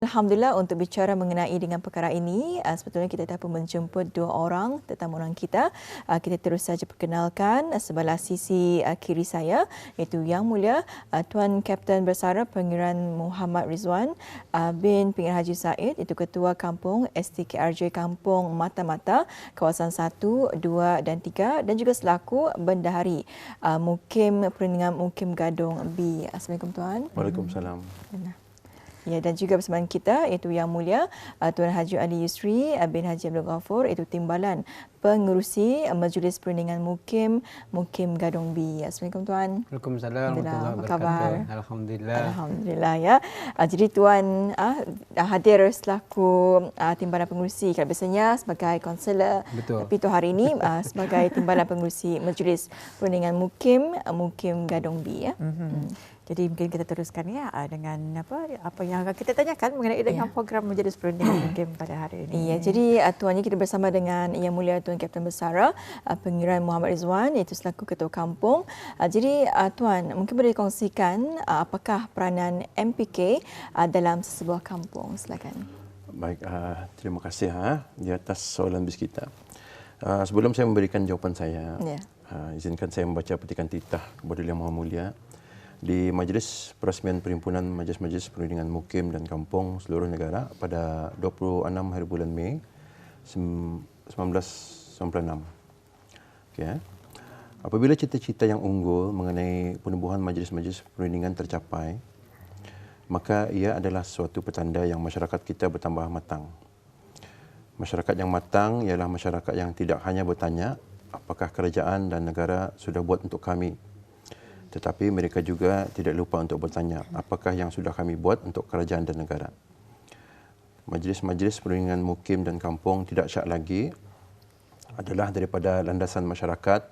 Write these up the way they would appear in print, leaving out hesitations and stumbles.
Alhamdulillah untuk bicara mengenai dengan perkara ini, sebetulnya kita dah pun menjemput dua orang tetamu orang kita. Kita terus saja perkenalkan sebelah sisi kiri saya, iaitu Yang Mulia Tuan Kapten Bersara Pangeran Muhammad Rizwan bin Pangeran Haji Said, itu Ketua Kampung STKRJ Kampung Mata-Mata Kawasan 1, 2 dan 3, dan juga selaku Bendahari Mukim Perundingan Mukim Gadong B. Assalamualaikum Tuan. Waalaikumsalam. Ya, dan juga bersama kita iaitu Yang Mulia Tuan Haji Ali Yusri bin Haji Abdul Ghafur, iaitu Timbalan Pengerusi Majlis Perundingan Mukim Gadong B. Assalamualaikum Tuan. Waalaikumsalam. Apa khabar? Alhamdulillah. Alhamdulillah ya. Jadi Tuan hadir selaku Timbalan Pengerusi. Kalau biasanya sebagai kaunselor, tapi tu hari ini sebagai Timbalan Pengerusi Majlis Perundingan Mukim Gadong B ya. Jadi mungkin kita teruskan ya dengan apa yang kita tanyakan mengenai dengan program Majlis Perundingan Mukim pada hari ini. Ya, jadi tuannya kita bersama dengan Yang Mulia Tuan Kapten Bersara Pangeran Muhammad Rizwan, iaitu selaku Ketua Kampung. Jadi Tuan, mungkin boleh kongsikan apakah peranan MPK dalam sesebuah kampung. Silakan. Baik, terima kasih di atas soalan bis kita. Sebelum saya memberikan jawapan saya, izinkan saya membaca petikan titah kepada Yang Maha Mulia di Majlis Perasmian Perhimpunan Majlis-Majlis Perundingan Mukim dan Kampung seluruh negara pada 26 hari bulan Mei 1996. Okay. Apabila cita-cita yang unggul mengenai penubuhan majlis-majlis perundingan tercapai, maka ia adalah suatu petanda yang masyarakat kita bertambah matang. Masyarakat yang matang ialah masyarakat yang tidak hanya bertanya apakah kerajaan dan negara sudah buat untuk kami, tetapi mereka juga tidak lupa untuk bertanya apakah yang sudah kami buat untuk kerajaan dan negara. Majlis-majlis perundingan mukim dan kampung tidak syak lagi adalah daripada landasan masyarakat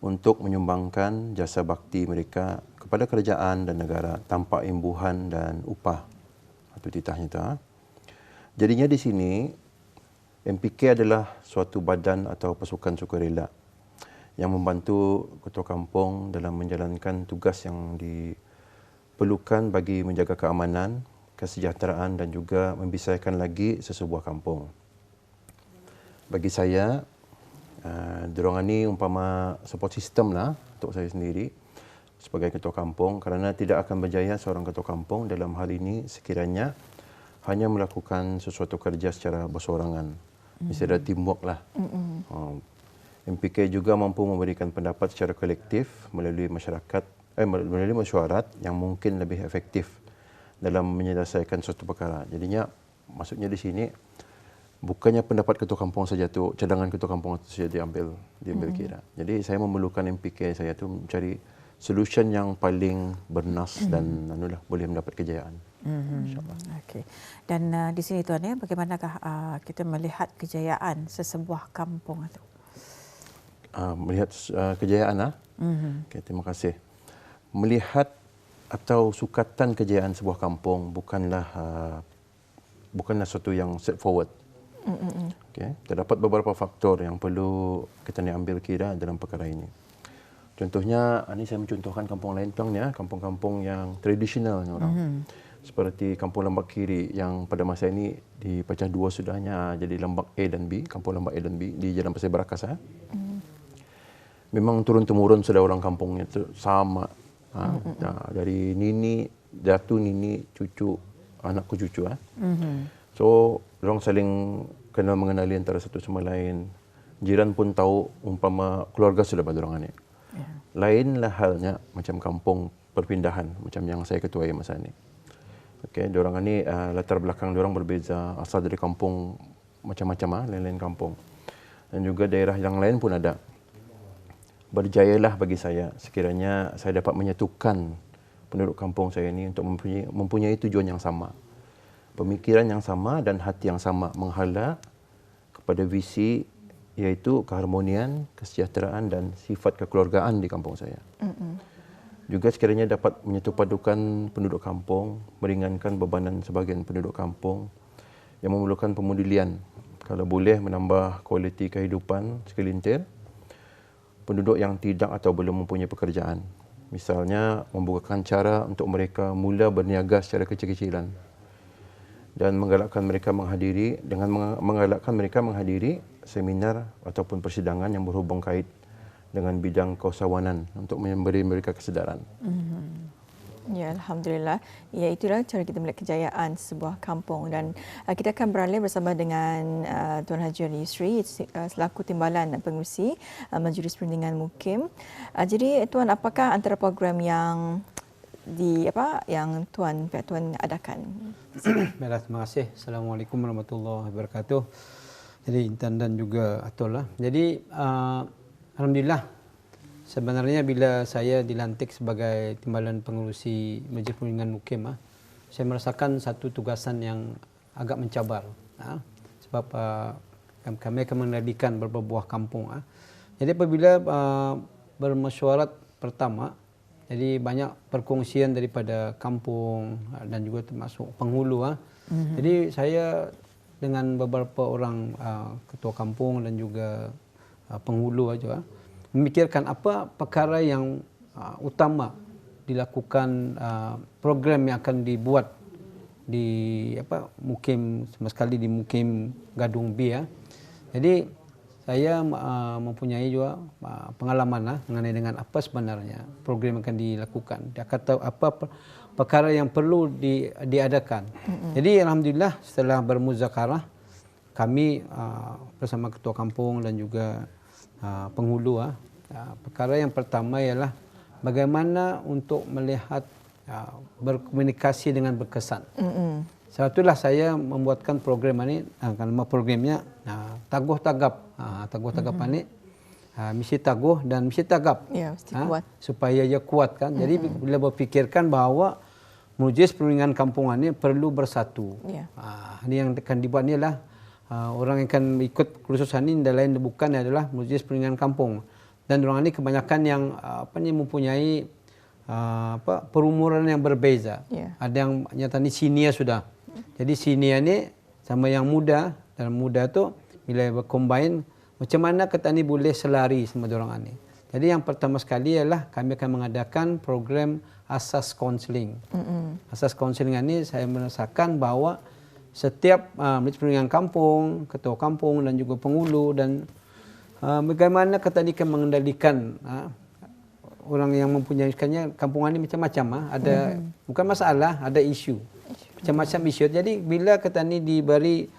untuk menyumbangkan jasa bakti mereka kepada kerajaan dan negara tanpa imbuhan dan upah. Itu titahnya itu. Jadinya di sini MPK adalah suatu badan atau pasukan sukarela yang membantu ketua kampung dalam menjalankan tugas yang diperlukan bagi menjaga keamanan, kesejahteraan dan juga membesarkan lagi sesebuah kampung. Bagi saya, dorongan ini umpama support system lah untuk saya sendiri sebagai ketua kampung, kerana tidak akan berjaya seorang ketua kampung dalam hal ini sekiranya hanya melakukan sesuatu kerja secara bersorangan. Mesti ada teamwork lah. MPK juga mampu memberikan pendapat secara kolektif melalui melalui mesyuarat yang mungkin lebih efektif dalam menyelesaikan suatu perkara. Jadinya maksudnya di sini bukannya pendapat ketua kampung saja tu, cadangan ketua kampung saja diambil kira. Jadi saya memerlukan MPK saya tu mencari solution yang paling bernas dan boleh mendapat kejayaan. InsyaAllah. Okey. Dan di sini Tuan ya, bagaimanakah kita melihat kejayaan sesebuah kampung itu? Melihat kejayaan Okay, terima kasih. Melihat atau sukatan kejayaan sebuah kampung bukanlah sesuatu yang straightforward. Okay. Terdapat beberapa faktor yang perlu kita ambil kira dalam perkara ini. Contohnya, ini saya mencontohkan kampung lain kampung-kampung yang tradisional orang. Seperti Kampung Lambak Kiri yang pada masa ini dipecah dua sudahnya jadi Lambak A dan B, Kampung Lambak A dan B di Jalan Pasir Berakas. Memang turun-temurun sudah orang kampungnya itu sama. Dari nini, datu nini, cucu, anakku cucu. So, orang saling kenal mengenali antara satu sama lain. Jiran pun tahu umpama keluarga sudah pada orang ini. Lainlah halnya macam kampung perpindahan macam yang saya ketuai masa ini. Okey, diorang ini latar belakang diorang berbeza, asal dari kampung macam-macam lain-lain kampung. Dan juga daerah yang lain pun ada. Berjayalah bagi saya sekiranya saya dapat menyatukan penduduk kampung saya ini untuk mempunyai tujuan yang sama. Pemikiran yang sama dan hati yang sama menghala kepada visi iaitu keharmonian, kesejahteraan dan sifat kekeluargaan di kampung saya. Juga sekiranya dapat menyatupadukan penduduk kampung, meringankan bebanan sebahagian penduduk kampung yang memerlukan pemulihan. Kalau boleh menambah kualiti kehidupan segelintir penduduk yang tidak atau belum mempunyai pekerjaan. Misalnya membukakan cara untuk mereka mula berniaga secara kecil-kecilan. dan menggalakkan mereka menghadiri seminar ataupun persidangan yang berhubung kait dengan bidang keusahawanan untuk memberi mereka kesedaran. Ya, Alhamdulillah. Ya, itulah cara kita melihat kejayaan sebuah kampung. Dan kita akan beralih bersama dengan Tuan Haji Ali Yusri selaku Timbalan Pengerusi Majlis Perundingan Mukim. Jadi Tuan, apakah antara program yang yang pihak Tuan adakan? Baiklah, terima kasih. Assalamualaikum warahmatullahi wabarakatuh. Jadi Intan dan juga Atul lah. Jadi alhamdulillah, sebenarnya bila saya dilantik sebagai Timbalan Pengerusi Majlis Perundingan Mukim, saya merasakan satu tugasan yang agak mencabar. Sebab kami akan mengendalikan beberapa buah kampung. Jadi apabila bermesyuarat pertama, jadi banyak perkongsian daripada kampung dan juga termasuk penghulu. Jadi saya dengan beberapa orang ketua kampung dan juga penghulu aja memikirkan apa perkara yang utama dilakukan, program yang akan dibuat di Mukim, sama sekali di Mukim Gadung B. Jadi saya mempunyai juga pengalaman mengenai dengan apa sebenarnya program yang akan dilakukan. Dia kata apa perkara yang perlu diadakan. Jadi alhamdulillah setelah bermuzakarah kami bersama ketua kampung dan juga penghulu, perkara yang pertama ialah bagaimana untuk melihat berkomunikasi dengan berkesan. Sebab itulah saya membuatkan program ini, nama programnya Taguh Tagap. Taguh Tagap ini misi taguh dan misi tagap. Ya, mesti kuat. Supaya ia kuat kan. Jadi bila berfikirkan bahawa Majlis Perundingan Kampung ini perlu bersatu. Ini yang akan dibuat ni adalah orang yang akan ikut kursusan ini dan lain bukan adalah Majlis Perundingan Kampung. Dan orang ini kebanyakan yang mempunyai perumuran yang berbeza. Ada yang nyata ni senior sudah. Jadi senior ni sama yang muda, dan muda tu bila bercombine macam mana kita ni boleh selari sama orang ini. Jadi yang pertama sekali ialah kami akan mengadakan program asas counselling. Asas counselling ini saya merasakan bahawa setiap Majlis Perundingan Kampung, ketua kampung dan juga penghulu dan bagaimana kita ni akan mengendalikan orang yang mempunyai kampung ini macam-macam. Ada bukan masalah, ada isu. Macam-macam isu. Jadi bila kita ni diberi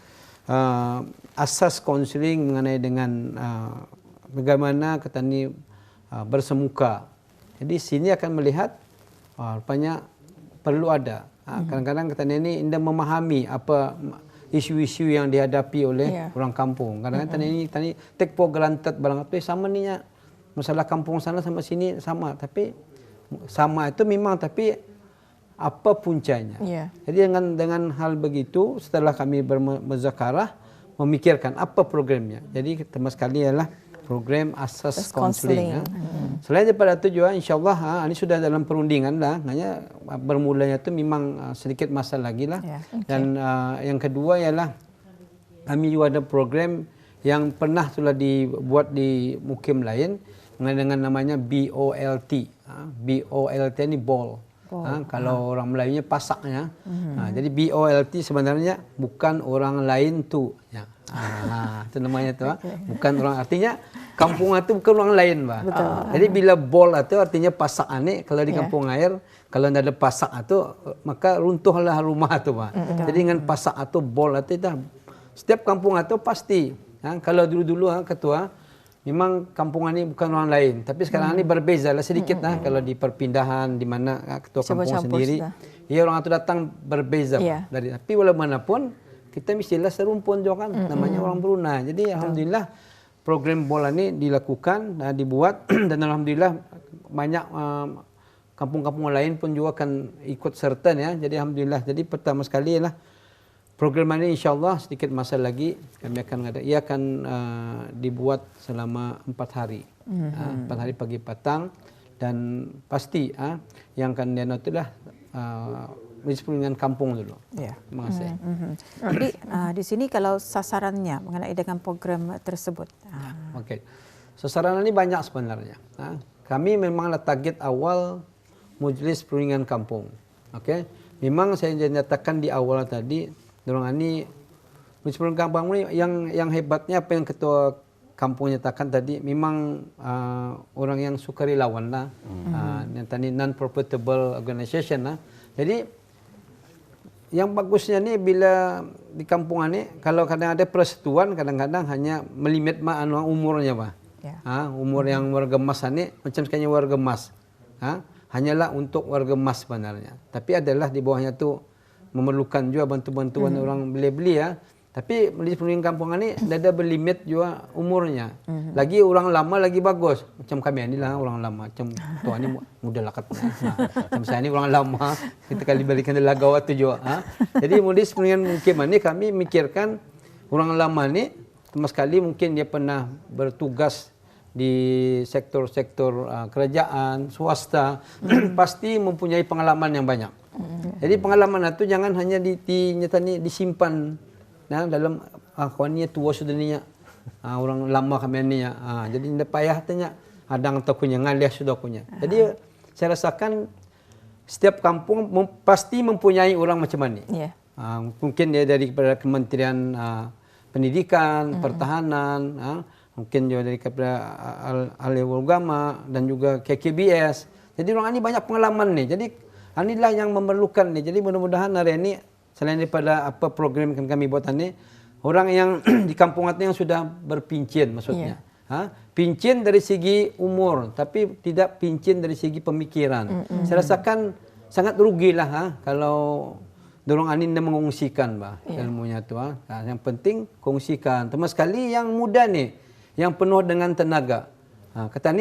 asas counselling mengenai dengan bagaimana kita ni bersemuka. Jadi sini akan melihat rupanya perlu ada. Kadang-kadang kita ni tidak memahami apa isu-isu yang dihadapi oleh orang kampung. Kadang-kadang kita ni take for granted barang apa sama ni masalah kampung sana sama sini sama, tapi sama itu memang, tapi apa puncanya. Jadi dengan hal begitu setelah kami bermuzakarah memikirkan apa programnya. Jadi pertama sekali ialah program asas counselling. Selain daripada itu juga insyaAllah ini sudah dalam perundingan lah. Hanya bermulanya itu memang sedikit masa lagi lah. Dan yang kedua ialah kami juga ada program yang pernah sudah dibuat di mukim lain dengan namanya BOLT. BOLT ini ball. Kalau orang Melayunya pasaknya. Jadi BOLT sebenarnya bukan orang lain tu. Itu namanya tu. Bukan orang, artinya kampung itu bukan orang lain. Jadi bila ball itu artinya pasak ni. Kalau di kampung air, kalau tidak ada pasak itu maka runtuhlah rumah tu. Jadi dengan pasak itu ball itu dah setiap kampung itu pasti. Kalau dulu-dulu ketua memang kampung ini bukan orang lain, tapi sekarang ini berbeza lah sedikit kalau di perpindahan di mana ketua kampung sendiri, orang itu datang berbeza dari. Tapi walaupun kita mestilah serumpun juga kan, namanya orang Brunei. Jadi alhamdulillah program bola ini dilakukan, dibuat dan alhamdulillah banyak kampung-kampung lain pun juga akan ikut serta ya. Jadi alhamdulillah. Jadi pertama sekali ialah program ini insyaAllah sedikit masa lagi kami akan ada. Ia akan dibuat selama 4 hari. 4 hari pagi petang dan pasti yang akan dia itulah Majlis Perundingan Kampung dulu. Terima kasih. Jadi di sini kalau sasarannya mengenai dengan program tersebut. Okey. Sasaran ini banyak sebenarnya. Kami memanglah target awal Majlis Perundingan Kampung. Okey. Memang saya nyatakan di awal tadi dorang ini Municipal Kampung ini yang hebatnya apa yang ketua kampung nyatakan tadi, memang orang yang sukarelawan lah, yang tadi non-profitable organization lah. Jadi yang bagusnya ni bila di kampung ni, kalau kadang ada persetujuan, kadang-kadang hanya melimit umurnya pak. Umur yang warga emas ni macam sekali warga emas, hanyalah untuk warga emas sebenarnya. Tapi adalah di bawahnya tu memerlukan juga bantuan orang beli-beli ya. Tapi di kampung ni ada berlimit juga umurnya. Lagi orang lama lagi bagus. Macam kami ni lah orang lama. Macam tuan ni muda lah katanya. Macam saya ni orang lama. Kita kali balikan dari lagawat tu juga. Jadi di pemukiman ni kami mikirkan orang lama ni sama sekali mungkin dia pernah bertugas di sektor-sektor kerajaan, swasta, pasti mempunyai pengalaman yang banyak. Jadi pengalaman itu jangan hanya disimpan dalam kawan ni tua sudah ni orang lama kami ni jadi tidak payah tanya adang takunya ngalih sudah punya. Jadi saya rasakan setiap kampung pasti mempunyai orang macam ni. Mungkin dia dari Kementerian Pendidikan, Pertahanan, mungkin juga dari ahli agama dan juga KKBS. Jadi orang ini banyak pengalaman ni. Jadi inilah yang memerlukan ni. Jadi mudah-mudahan hari ini selain daripada apa program yang kami buat ini, orang yang di kampung itu yang sudah berpincin maksudnya. Pincin dari segi umur, tapi tidak pincin dari segi pemikiran. Saya rasakan sangat rugilah kalau dorong ani mengungsikan ilmunya tu. Yang penting kongsikan. Terutama sekali yang muda ni, yang penuh dengan tenaga. Kita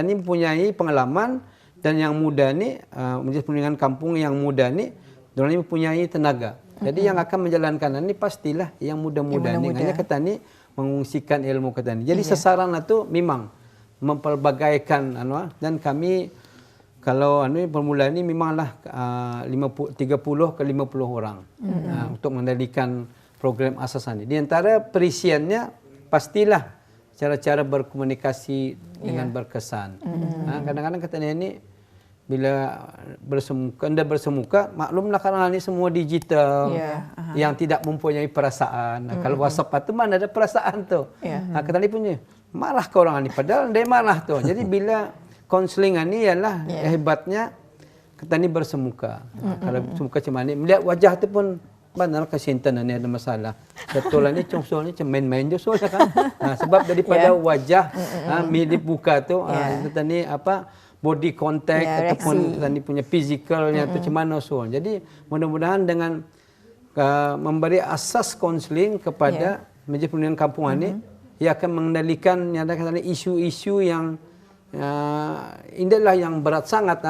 ni mempunyai pengalaman dan yang muda ni, menjadi pendidikan kampung yang muda ni, dorang ini mempunyai tenaga. Jadi yang akan menjalankan ini pastilah yang muda-muda ni. Hanya kita ni mengungsikan ilmu kita ni. Jadi sasaran itu memang mempelbagaikan dan kami kalau permulaan ini memanglah 30 ke 50 orang untuk mengendalikan program asas ini. Di antara perisiannya pastilah cara-cara berkomunikasi dengan berkesan. Kadang-kadang katanya ini bila bersemuka, maklumlah karena ini semua digital yang tidak mempunyai perasaan. Kalau WhatsApp itu mana ada perasaan tu. Kata ni punya marah ke orang ini, padahal dia marah tu. Jadi bila konseling ini ialah hebatnya kita ni bersemuka. Kalau bersemuka macam mana, melihat wajah tu pun benar kesintan ni ada masalah. Betul ni soalnya macam main-main je soalnya kan. Sebab daripada wajah mirip buka tu kita ni body contact ataupun tadi punya physicalnya tu macam mana so. Jadi mudah-mudahan dengan memberi asas konseling kepada Majlis Perundingan Kampung ini, ia akan mengendalikan isu-isu yang inilah yang berat sangat.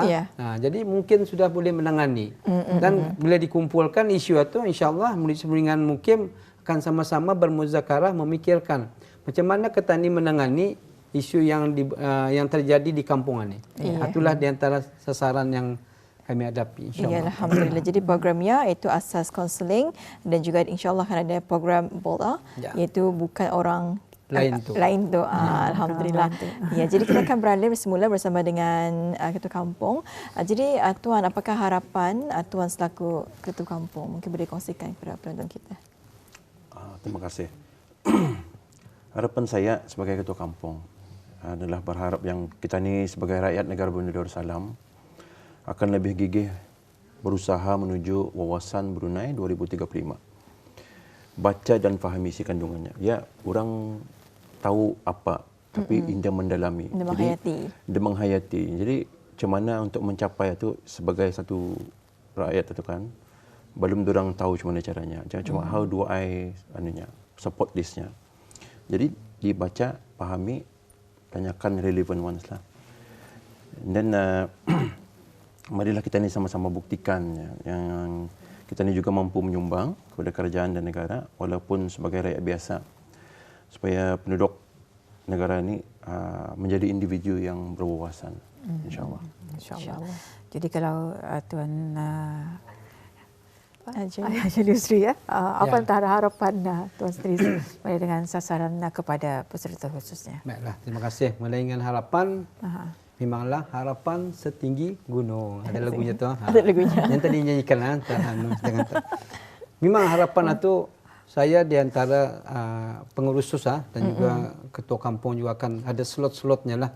Jadi mungkin sudah boleh menangani. Dan bila dikumpulkan isu itu, insyaAllah Majlis Perundingan Mukim akan sama-sama bermuzakarah memikirkan macam mana kita ini menangani isu yang terjadi di kampung ini. Itulah di antara sasaran yang kami hadapi, insyaAllah. Alhamdulillah. Jadi programnya itu asas konseling dan juga insyaAllah akan ada program BOLA, iaitu bukan orang lain tu. Alhamdulillah. Jadi kita akan beralih semula bersama dengan Ketua Kampung. Jadi Tuan, apakah harapan Tuan selaku Ketua Kampung? Mungkin boleh kongsikan kepada penonton kita. Terima kasih. Harapan saya sebagai Ketua Kampung adalah berharap yang kita ni sebagai rakyat negara Brunei Darussalam akan lebih gigih berusaha menuju wawasan Brunei 2035. Baca dan fahami isi kandungannya. Ya, orang tahu apa, tapi indah mendalami. Dia menghayati. Jadi, macam mana untuk mencapai itu sebagai satu rakyat itu kan, belum orang tahu macam mana caranya. Cuma how do I support this-nya. Jadi, dibaca, pahami, tanyakan relevant ones lah. Dan marilah kita ni sama-sama buktikan yang kita ni juga mampu menyumbang kepada kerajaan dan negara walaupun sebagai rakyat biasa supaya penduduk negara ini menjadi individu yang berwawasan, insyaAllah. InsyaAllah. Jadi kalau Tuan Haji Yusri apa antara harapan Tuan sendiri dengan sasaran kepada peserta khususnya? Baiklah, terima kasih. Mulai dengan harapan, memanglah harapan setinggi gunung. Ada lagunya tu. Ada lagunya. Yang tadi nyanyikan memang harapan itu saya di antara pengurus dan juga ketua kampung juga akan ada slot-slotnya lah.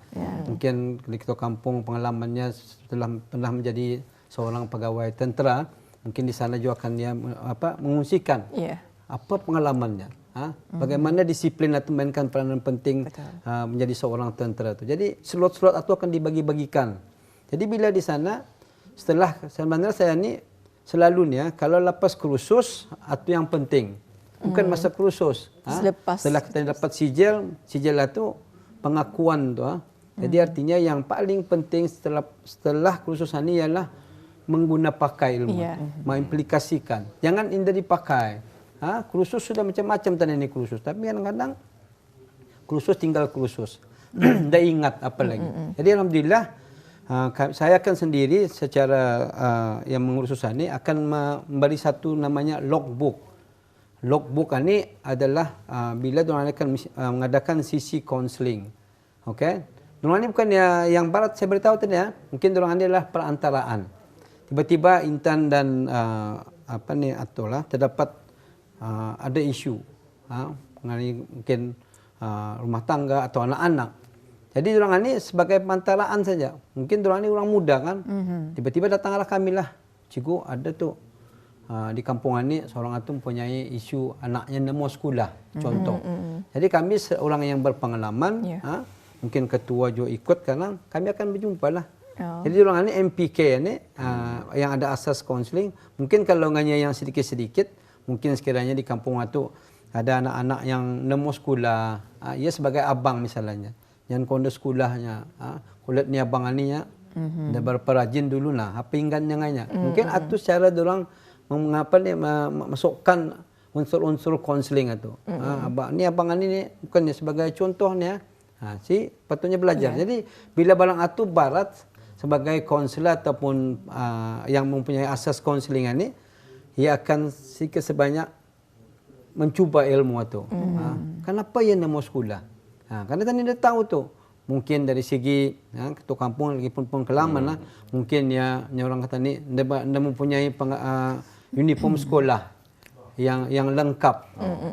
Mungkin di ketua kampung pengalamannya setelah pernah menjadi seorang pegawai tentera, mungkin di sana juga akan dia mengungsikan apa pengalamannya. Bagaimana disiplin atau mainkan peranan penting menjadi seorang tentera itu. Jadi slot-slot itu akan dibagi-bagikan. Jadi bila di sana sebenarnya saya ni selalu ni kalau lepas kursus itu yang penting. Bukan masa kursus. Setelah kita dapat sijil itu pengakuan tu. Jadi artinya yang paling penting setelah kursus ini ialah mengguna pakai ilmu, mengimplikasikan. Jangan indah dipakai. Kursus sudah macam-macam tadi ini kursus, tapi kadang-kadang kursus tinggal kursus. Tidak ingat apa lagi. Jadi alhamdulillah saya akan sendiri secara yang mengurus ini akan memberi satu namanya logbook. Logbook ini adalah bila diorang akan mengadakan sisi konseling. Okey. Diorang ini bukan yang barat saya beritahu tadi mungkin diorang ini adalah perantaraan. Tiba-tiba Intan dan terdapat ada isu mengenai mungkin rumah tangga atau anak-anak. Jadi diorang ini sebagai perantaraan saja. Mungkin diorang ini orang muda kan. Tiba-tiba datanglah kami lah. Cikgu ada tu di kampung ini seorang itu mempunyai isu anaknya nemu sekolah. Contoh. Jadi kami seorang yang berpengalaman, mungkin ketua juga ikut karena kami akan berjumpa lah. Jadi diorang ini MPK ini yang ada asas konseling. Mungkin kalau hanya yang sedikit-sedikit, mungkin sekiranya di kampung itu ada anak-anak yang nemu sekolah, ia sebagai abang misalnya, yang kondo sekolahnya, kulit ni abang ni dah berperajin dulu lah, apa inggan yang mungkin itu secara diorang masukkan unsur-unsur konseling itu. Abang ni bukannya sebagai contohnya, si patutnya belajar. Jadi bila barang itu barat sebagai konselor ataupun yang mempunyai asas konseling ini, ia akan sikit sebanyak mencuba ilmu itu. Kenapa ia nak mau sekolah? Karena tadi dia tahu tu. Mungkin dari segi ketua kampung lagi pun pengalaman lah. Mungkin orang kata ni dia mempunyai uniform sekolah yang lengkap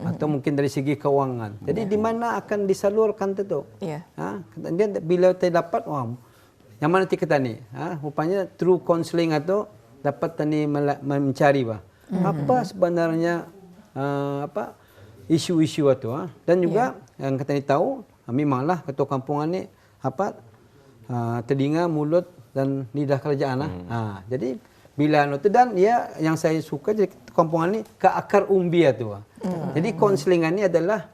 atau mungkin dari segi keuangan. Jadi di mana akan disalurkan tu? Dia bila terdapat yang mana kita ni? Rupanya through counselling atau dapat tani mencari apa sebenarnya isu-isu itu dan juga yang kita ni tahu memanglah ketua kampungan ni telinga, mulut dan lidah kerajaan jadi bila itu dan yang saya suka jadi kampungan ni ke akar umbi itu. Jadi konseling ini adalah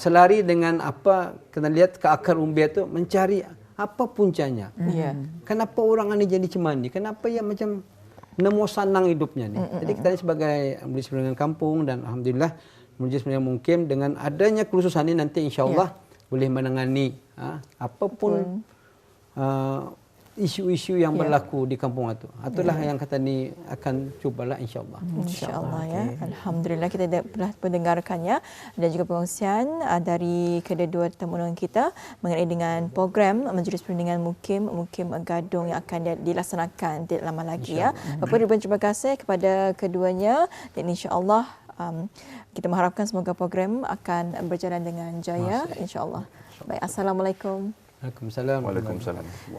selari dengan apa kita lihat ke akar umbi itu mencari apa puncanya. Kenapa orang ini jadi cemani? Kenapa ia macam nemu sanang hidupnya ni. Jadi kita ni sebagai Majlis Perundingan Kampung dan alhamdulillah Majlis Perundingan Mukim dengan adanya kursusan ini nanti insya-Allah boleh menangani apapun isu-isu yang berlaku di kampung itu. Itulah yang kata ni akan cubalah insya-Allah. Insya-Allah ya. Alhamdulillah kita telah mendengarkannya dan juga perkongsian dari kedua tetamu undangan kita mengenai dengan program Majlis Perundingan Mukim Gadung yang akan dilaksanakan tidak lama lagi Bapa-Ibu terima kasih kepada keduanya dan insya-Allah kita mengharapkan semoga program akan berjalan dengan jaya insya-Allah. Baik, assalamualaikum. Waalaikumsalam. Waalaikumsalam.